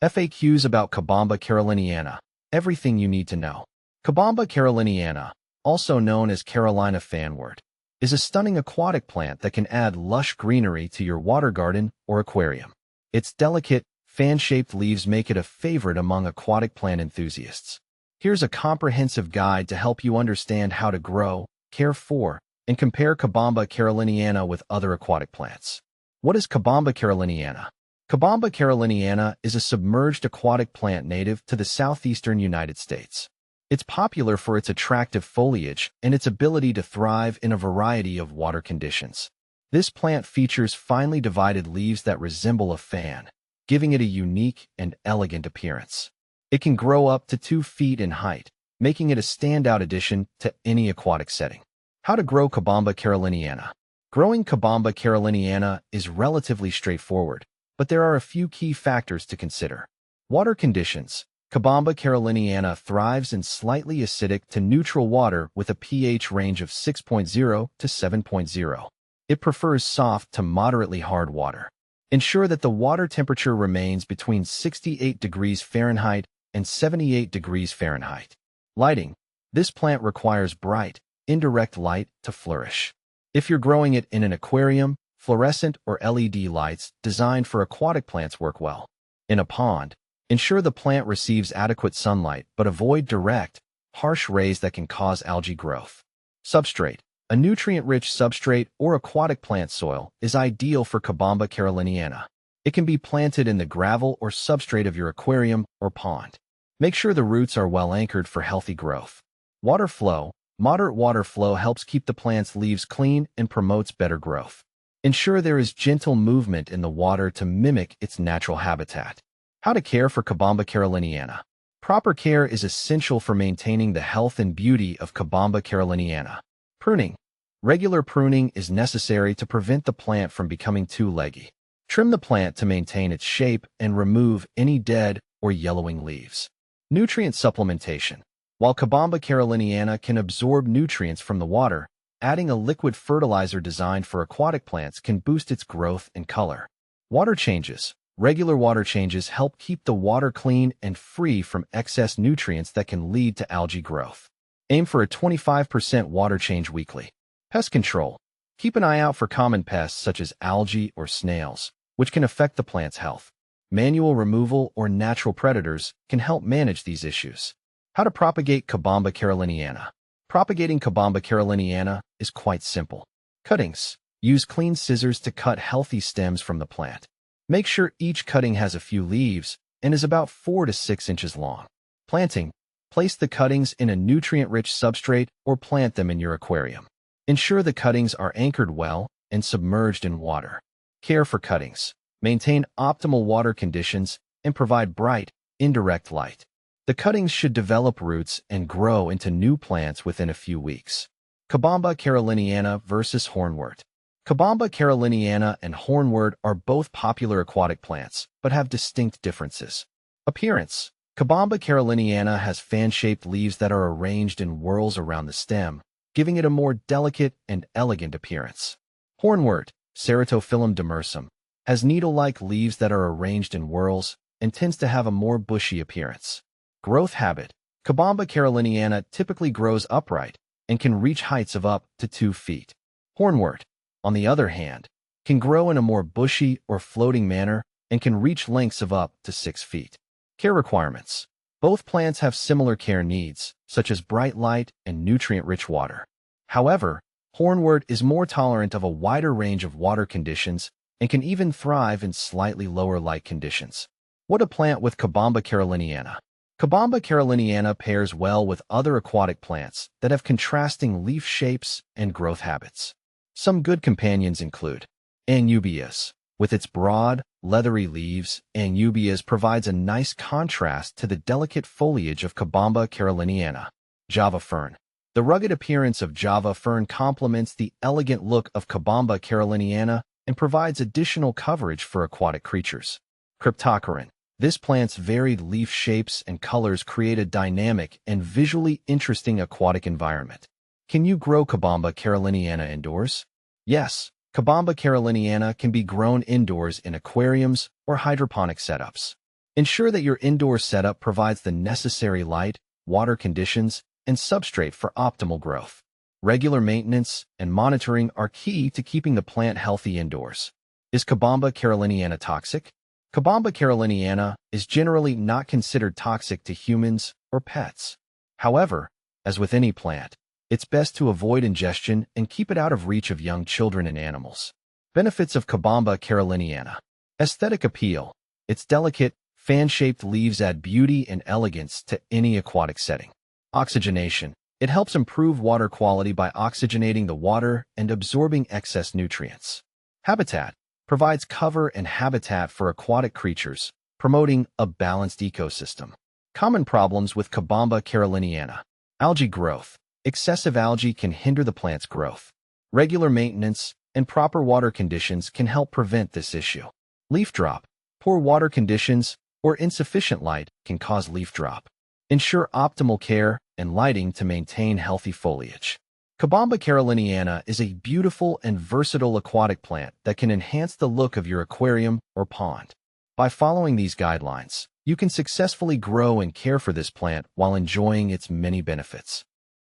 FAQs about Cabomba caroliniana. Everything you need to know. Cabomba caroliniana, also known as Carolina fanwort, is a stunning aquatic plant that can add lush greenery to your water garden or aquarium. Its delicate, fan-shaped leaves make it a favorite among aquatic plant enthusiasts. Here's a comprehensive guide to help you understand how to grow, care for, and compare Cabomba caroliniana with other aquatic plants. What is Cabomba caroliniana? Cabomba caroliniana is a submerged aquatic plant native to the southeastern United States. It's popular for its attractive foliage and its ability to thrive in a variety of water conditions. This plant features finely divided leaves that resemble a fan, giving it a unique and elegant appearance. It can grow up to 2 feet in height, making it a standout addition to any aquatic setting. How to grow Cabomba caroliniana. Growing Cabomba caroliniana is relatively straightforward, but there are a few key factors to consider. Water conditions. Cabomba caroliniana thrives in slightly acidic to neutral water with a pH range of 6.0 to 7.0. It prefers soft to moderately hard water. Ensure that the water temperature remains between 68 degrees Fahrenheit and 78 degrees Fahrenheit. Lighting. This plant requires bright, indirect light to flourish. If you're growing it in an aquarium, fluorescent or LED lights designed for aquatic plants work well. In a pond, ensure the plant receives adequate sunlight but avoid direct, harsh rays that can cause algae growth. Substrate. A nutrient-rich substrate or aquatic plant soil is ideal for Cabomba caroliniana. It can be planted in the gravel or substrate of your aquarium or pond. Make sure the roots are well anchored for healthy growth. Water flow. Moderate water flow helps keep the plant's leaves clean and promotes better growth. Ensure there is gentle movement in the water to mimic its natural habitat. How to care for Cabomba caroliniana. Proper care is essential for maintaining the health and beauty of Cabomba caroliniana. Pruning. Regular pruning is necessary to prevent the plant from becoming too leggy. Trim the plant to maintain its shape and remove any dead or yellowing leaves. Nutrient supplementation. While Cabomba caroliniana can absorb nutrients from the water, adding a liquid fertilizer designed for aquatic plants can boost its growth and color. Water changes. Regular water changes help keep the water clean and free from excess nutrients that can lead to algae growth. Aim for a 25% water change weekly. Pest control. Keep an eye out for common pests such as algae or snails, which can affect the plant's health. Manual removal or natural predators can help manage these issues. How to propagate Cabomba caroliniana. Propagating Cabomba caroliniana is quite simple. Cuttings. Use clean scissors to cut healthy stems from the plant. Make sure each cutting has a few leaves and is about 4 to 6 inches long. Planting. Place the cuttings in a nutrient-rich substrate or plant them in your aquarium. Ensure the cuttings are anchored well and submerged in water. Care for cuttings. Maintain optimal water conditions and provide bright, indirect light. The cuttings should develop roots and grow into new plants within a few weeks. Cabomba caroliniana versus hornwort. Cabomba caroliniana and hornwort are both popular aquatic plants, but have distinct differences. Appearance. Cabomba caroliniana has fan-shaped leaves that are arranged in whorls around the stem, giving it a more delicate and elegant appearance. Hornwort, Ceratophyllum demersum, has needle-like leaves that are arranged in whorls and tends to have a more bushy appearance. Growth habit. Cabomba caroliniana typically grows upright and can reach heights of up to 2 feet. Hornwort, on the other hand, can grow in a more bushy or floating manner and can reach lengths of up to 6 feet. Care requirements. Both plants have similar care needs, such as bright light and nutrient-rich water. However, hornwort is more tolerant of a wider range of water conditions and can even thrive in slightly lower light conditions. What to plant with Cabomba caroliniana. Cabomba caroliniana pairs well with other aquatic plants that have contrasting leaf shapes and growth habits. Some good companions include Anubias. With its broad, leathery leaves, Anubias provides a nice contrast to the delicate foliage of Cabomba caroliniana. Java fern. The rugged appearance of Java fern complements the elegant look of Cabomba caroliniana and provides additional coverage for aquatic creatures. Cryptocorin. This plant's varied leaf shapes and colors create a dynamic and visually interesting aquatic environment. Can you grow Cabomba caroliniana indoors? Yes, Cabomba caroliniana can be grown indoors in aquariums or hydroponic setups. Ensure that your indoor setup provides the necessary light, water conditions, and substrate for optimal growth. Regular maintenance and monitoring are key to keeping the plant healthy indoors. Is Cabomba caroliniana toxic? Cabomba caroliniana is generally not considered toxic to humans or pets. However, as with any plant, it's best to avoid ingestion and keep it out of reach of young children and animals. Benefits of Cabomba caroliniana. Aesthetic appeal. Its delicate, fan-shaped leaves add beauty and elegance to any aquatic setting. Oxygenation. It helps improve water quality by oxygenating the water and absorbing excess nutrients. Habitat. Provides cover and habitat for aquatic creatures, promoting a balanced ecosystem. Common problems with Cabomba caroliniana. Algae growth. Excessive algae can hinder the plant's growth. Regular maintenance and proper water conditions can help prevent this issue. Leaf drop. Poor water conditions or insufficient light can cause leaf drop. Ensure optimal care and lighting to maintain healthy foliage. Cabomba caroliniana is a beautiful and versatile aquatic plant that can enhance the look of your aquarium or pond. By following these guidelines, you can successfully grow and care for this plant while enjoying its many benefits.